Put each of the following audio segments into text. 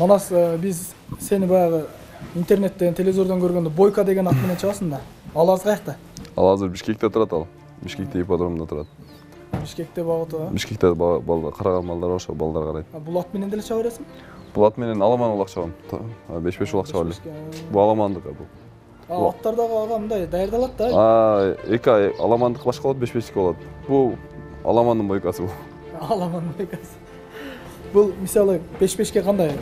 Манас биз сени баягы интернеттен, телевизордон көргөндө Бойко деген ат менен чыгасың да. Ал азыр каякта? Ал азыр Бишкекте турат ал. Бишкекте ипподромдо турат. Бишкекте багыты. Бишкекте караган балдар ошо балдар карайт. Бул ат менен деле чыга бересиң? Бул ат менен аламан улак чабам. 5-5 улак чаба эле. Бул аламандык бул. Аттардагы ага мындай даярдалат да. Эки аламандык башка болот, 5-5 болот. Бул аламандын бойкасы бул. Аламандын бойкасы. Бул мисалы 5-5ке кандай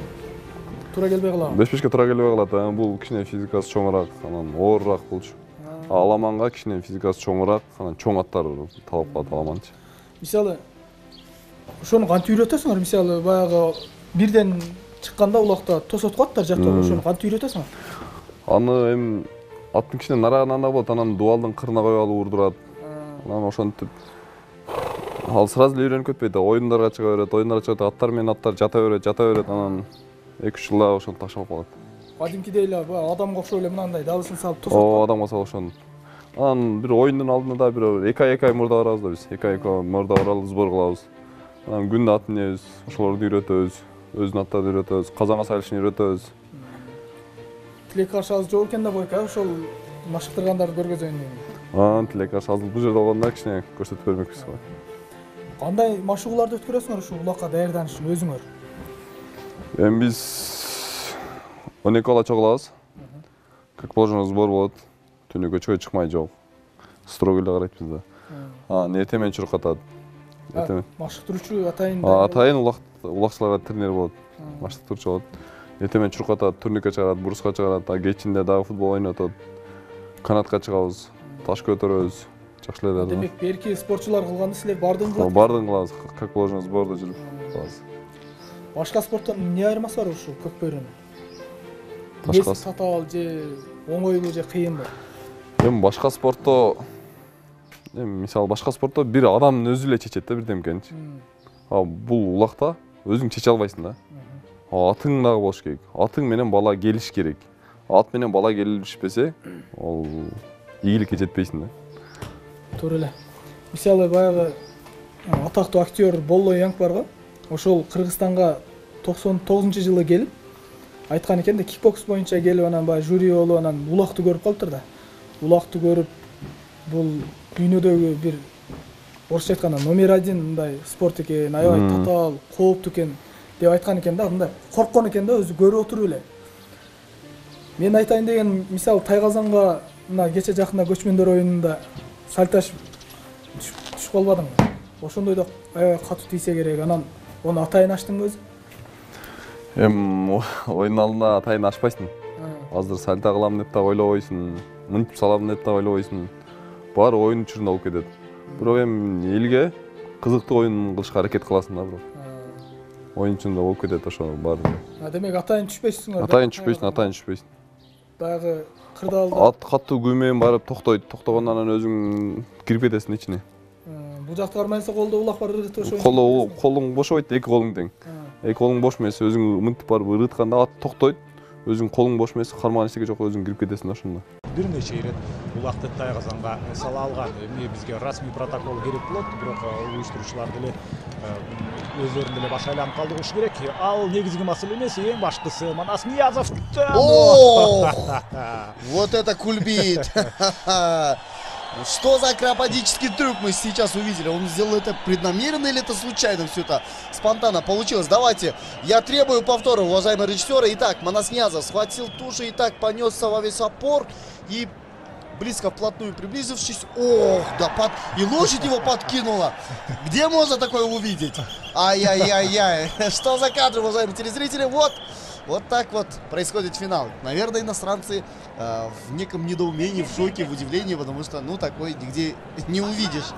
туура келбей калабы? 5-5ке туура келбей калат. Бул кичине физикасы чоңураак, анан оорураак болчу. Аламанга кичине физикасы чоңураак, анан чоң аттар талап калат аламанчы. Мисалы ошону кантип үйрөтөсүңөр? Мисалы баягы бирден чыкканда улакта тосотку аттар жактап ошону кантип үйрөтөсүңөр? Аны эми аттын кичине нарагынан болот, анан дубалдын кырына коюп алып урдурат. Анан ошентип ал сразу эле үйрөнүп кетпейт. Оюндарга чыга берет, аттар менен аттар жата берет, анан 2-3 жылда ошону ташап калат. Кадимкидей эле адамга окшоп эле мынандай дабысын салып тосот. Адамга салып ошону. Анан бир оюндун алдында да бир 2 ай мурда барабыз да биз. 2 ай мурда баралып сбор кылабыз. Анан күндө ат минебиз, ошолорду үйрөтөбүз, өзүнүн аттарын үйрөтөбүз, казанга салышын үйрөтөбүз. Тилек каршы жок экен да Бойко, ошол машыктыргандарды көргөзөйүн деген. Тилек каршы бул жерде болгондо кичине көрсөтүп бермекпиз го. Кандай машыгууларды өткөрөсүңөр ушул улакка даярданыш үчүн өзүңөр? Эми биз 12 бала чогулабыз. Как положено сбор болот. Түнү көчкө чыкмай жок. Строго эле карайт бизде. Эртең чуркатат. Машыктыруучу атайын. Атайын улакчыларга тренер болот. Машыктыруучу болот. Эртең чуркатат, турникке чыгарат, бруска чыгарат, кечинде дагы футбол ойнотот. Канатка чыгабыз, таш көтөрөбүз. Жакшы эле. Демек, берки спортчулар кылганды силер бардыгын кыласыз? Бардыгын кылабыз. Как положено сбордо жүрүп кылабыз. Башка спорттон эмне айырмасы бар ушул көк бөйрөнүн? Башка татаал же оңойлуу же кыйынбы? Эми башка спортто мисалы башка спортто бир адамдын өзү эле чечет да бирдемкеничи. Бул улакта өзүң чече албайсың да. Атың дагы болуш керек. Атың менен бала келиш керек. Ат менен бала келишпесе, ал ийгиликке жетпейсиң да. Туура эле. Мисалы баягы атактуу актер Болло Янг барго. Ошол Кыргызстанга 99-жылы келип айткан экен да, кикбокс боюнча келип анан баягы жюри болуп анан улакты көрүп калыптыр да. Улакты көрүп бул дүйнөдөгү бир орусча айтканда номер 1 мындай спорт экен, аябай татаал, кооптуу экен деп айткан экен да. Мындай корккон экен да өзү көрүп отуруп эле. Мен айтайын деген мисалы Тайказанга мына кече жакында көчмөндөр оюнунда сальташ түшүп калбадыңбы? Ошондойдо аябай катуу тийсе керек. Анан оны атайын аштыңбы өзү? Эми оюн алдында атайын ашпайсың. Азыр сальта кылам деп да ойлобойсуң, мынтип салам деп да ойлобойсуң. Баары оюн учурунда болуп кетет. Бирок эми элге кызыктуу оюн кылышка аракет кыласың да бирок. Оюн учурунда болуп кетет ошо баары. Демек атайын түшпөйсүңөр. Атайын түшпөйсүң. Баягы кырдаалда ат катуу күү менен барып токтойт. Токтогондон анан өзүң кирип кетесиң ичине. Бул жакта бармайса колдо улак бар ыргытып ошо. Колуң бошобойт, эки колуң тең. Эки колуң бош эмес, өзүң мынтип барып ыргытканда ат токтойт. Өзүң колуң бош эмес, кармаган эчтеке жок, өзүң кирип кетесиң ошондо. Бир нече ирет улакты Тайказанга сала алган. Эмне бизге расмий протокол керек болот, бирок уюштуруучулар деле өздөрүн деле баш айланып калдырышы керек. Ал негизги маселе эмес, эң башкысы Манас Ниязов. Вот это кульбит! Что за акробатический трюк мы сейчас увидели? Он сделал это преднамеренно или это случайно? Все это спонтанно получилось. Давайте, я требую повтора, уважаемые режиссеры. Итак, Манас Ниязов схватил тушу и так понесся во весь опор. И близко вплотную приблизившись, ох, да, и лошадь его подкинула. Где можно такое увидеть? Ай-яй-яй-яй. Что за кадры, уважаемые телезрители? Вот так вот происходит финал. Наверное, иностранцы в неком недоумении, в шоке, в удивлении, потому что, ну, такой нигде не увидишь.